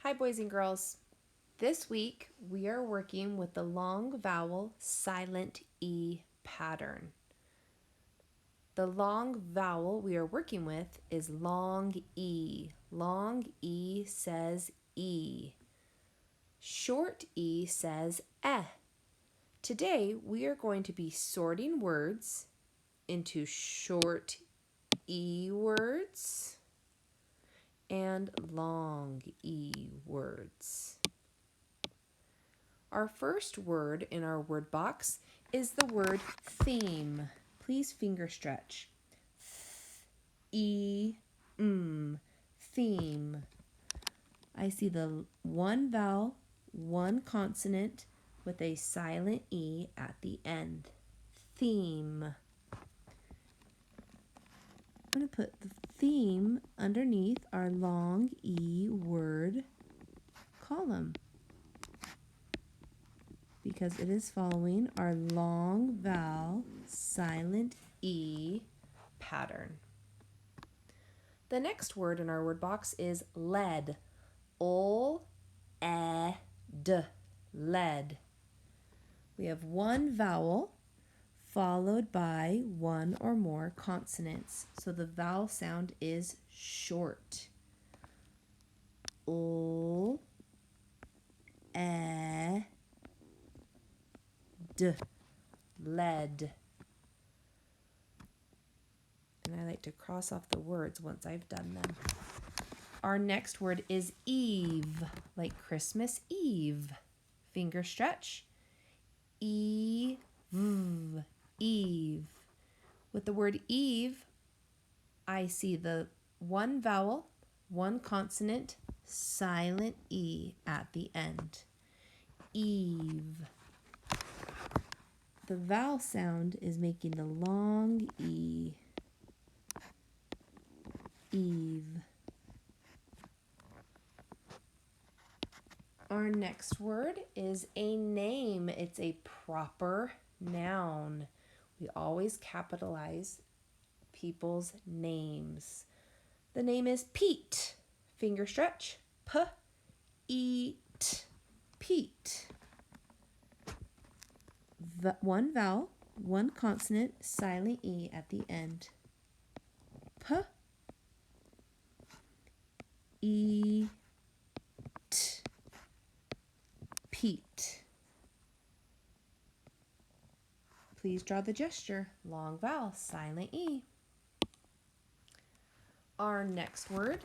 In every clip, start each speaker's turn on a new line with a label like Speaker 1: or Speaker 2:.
Speaker 1: Hi, boys and girls. This week we are working with the long vowel silent E pattern. The long vowel we are working with is long E. Long E says E. Short E says eh. Today we are going to be sorting words into short E words and long E words. Our first word in our word box is the word theme. Please finger stretch. Theme. I see the one vowel, one consonant with a silent E at the end. Theme. I'm going to put the theme underneath our long E word column, because it is following our long vowel silent E pattern. The next word in our word box is lead. O-E-D, lead. We have one vowel followed by one or more consonants, so the vowel sound is short. O-E-D, lead. And I like to cross off the words once I've done them. Our next word is eve, like Christmas Eve. Finger stretch. Eve, eve. With the word eve, I see the one vowel, one consonant, silent E at the end. Eve. The vowel sound is making the long E. Eve. Our next word is a name. It's a proper noun. We always capitalize people's names. The name is Pete. Finger stretch. P-E-T. Pete. One vowel, one consonant, silent E at the end. P-E-T. Pete. Please draw the gesture. Long vowel, silent E. Our next word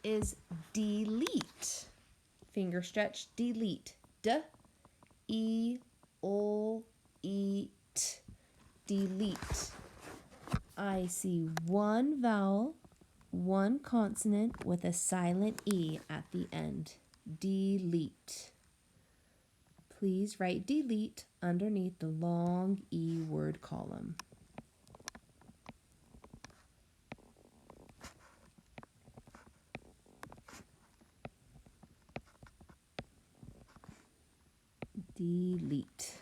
Speaker 1: is delete. Finger stretch, delete. D-E-L-E-T. Delete. I see one vowel, one consonant with a silent E at the end. Delete. Please write delete underneath the long E word column. Delete.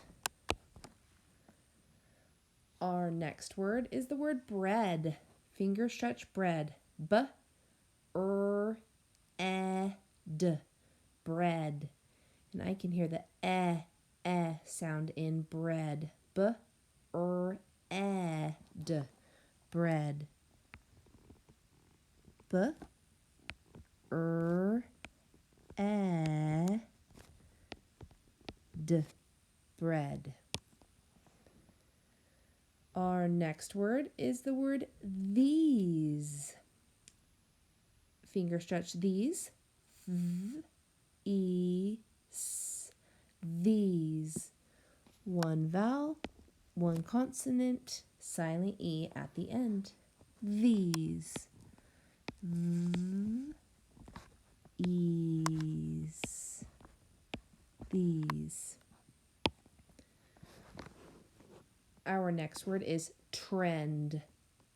Speaker 1: Our next word is the word bread. Finger stretch, bread. B-R-E-D. Bread. And I can hear the sound in bread. B-R-E-D. Bread. B-R-E-D. Bread. Our next word is the word these. Finger stretch, these. Th-e-s. These. One vowel, one consonant, silent E at the end. These. Ease. These. Our next word is trend.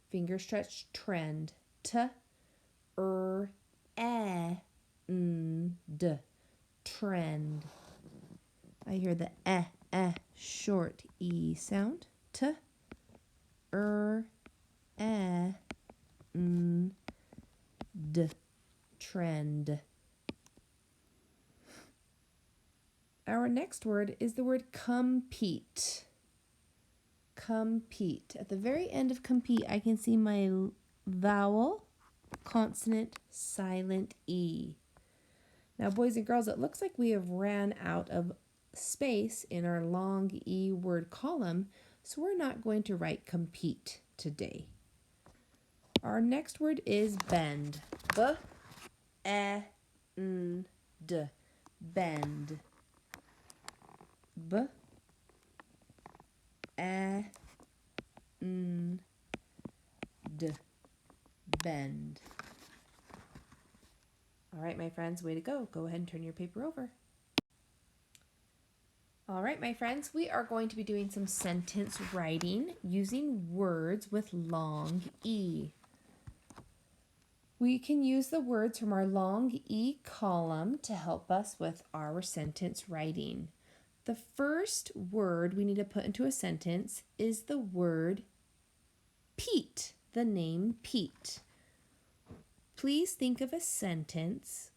Speaker 1: Finger stretch, trend. T-R-E-N-D. Trend. I hear the short E sound. T-R-E-N-D. Trend. Our next word is the word compete. Compete. At the very end of compete, I can see my vowel, consonant, silent E. Now, boys and girls, it looks like we have ran out of space in our long E word column, so we're not going to write compete today. Our next word is bend. B-E-N-D. Bend. B-E-N-D. Bend. All right, my friends, way to go. Go ahead and turn your paper over. All right, my friends, we are going to be doing some sentence writing using words with long E. We can use the words from our long E column to help us with our sentence writing. The first word we need to put into a sentence is the word Pete, the name Pete. Please think of a sentence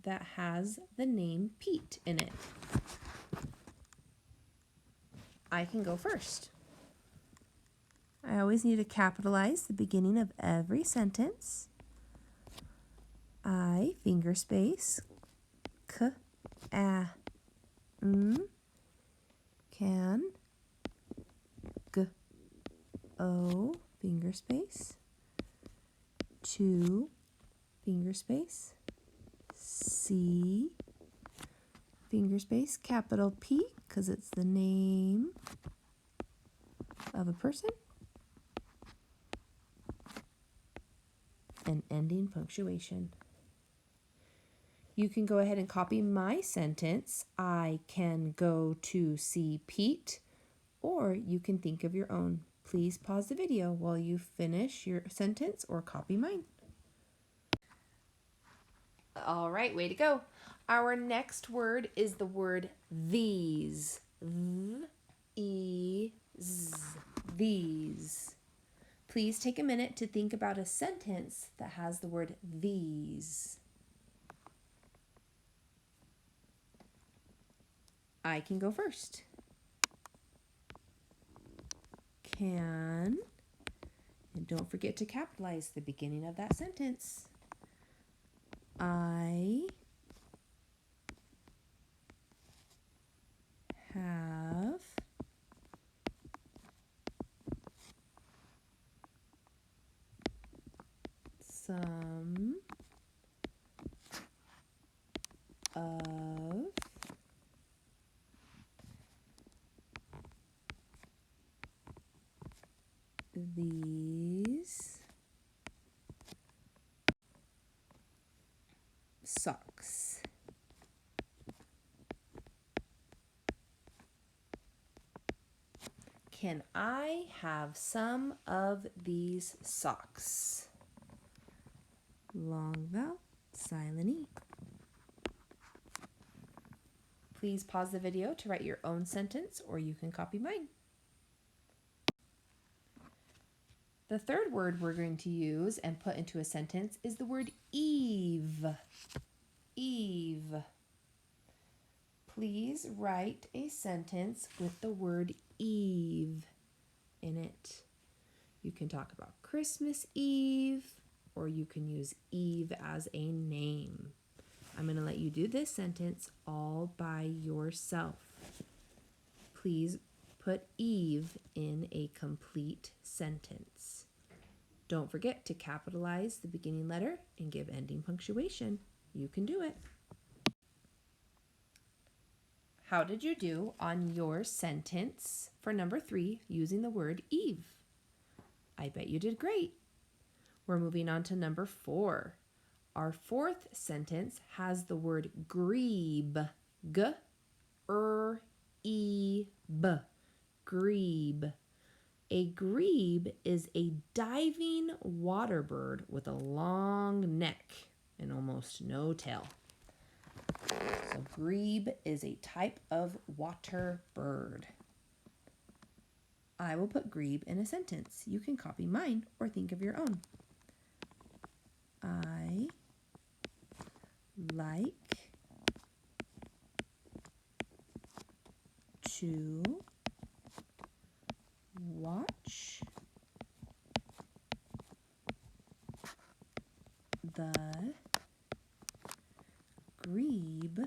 Speaker 1: that has the name Pete in it. I can go first. I always need to capitalize the beginning of every sentence. I, finger space, can, finger space, to, finger space, C, finger space, capital P, because it's the name of a person, and ending punctuation. You can go ahead and copy my sentence, I can go to see Pete, or you can think of your own. Please pause the video while you finish your sentence or copy mine. All right, way to go. Our next word is the word these. These. These. Please take a minute to think about a sentence that has the word these. I can go first. Can, and don't forget to capitalize the beginning of that sentence. I have some of these socks. Can I have some of these socks? Long vowel, silent E. Please pause the video to write your own sentence, or you can copy mine. The third word we're going to use and put into a sentence is the word Eve. Eve. Please write a sentence with the word Eve in it. You can talk about Christmas Eve, or you can use Eve as a name. I'm going to let you do this sentence all by yourself. Please put Eve in a complete sentence. Don't forget to capitalize the beginning letter and give ending punctuation. You can do it. How did you do on your sentence for number 3 using the word Eve? I bet you did great. We're moving on to number 4. Our fourth sentence has the word grebe. G-R-E-B. Grebe. A grebe is a diving water bird with a long neck and almost no tail. So grebe is a type of water bird. I will put grebe in a sentence. You can copy mine or think of your own. I like to watch the grebe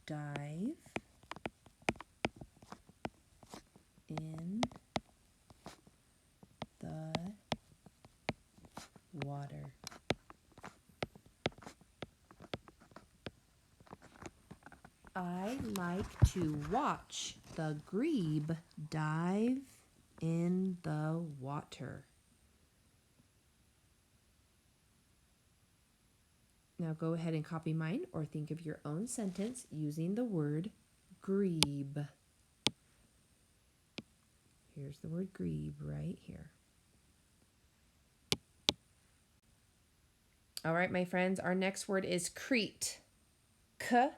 Speaker 1: dive in the water. I like to watch the grebe dive in the water. Now go ahead and copy mine or think of your own sentence using the word grebe. Here's the word grebe right here. All right, my friends, our next word is Crete. K-R-E-T.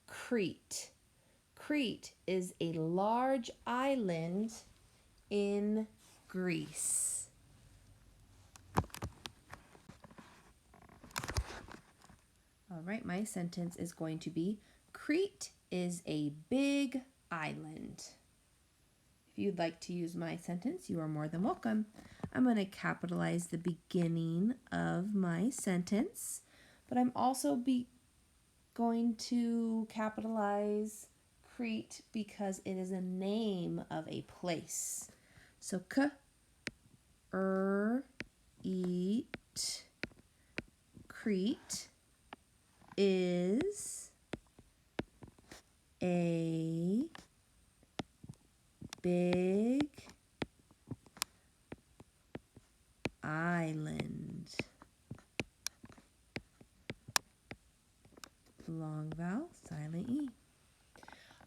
Speaker 1: Crete. Crete is a large island in Greece. All right, my sentence is going to be, Crete is a big island. If you'd like to use my sentence, you are more than welcome. I'm going to capitalize the beginning of my sentence, but I'm also going to capitalize Crete because it is a name of a place. So Crete is a big island. Long vowel, silent E.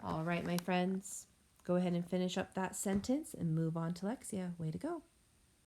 Speaker 1: All right, my friends, go ahead and finish up that sentence and move on to Lexia. Way to go.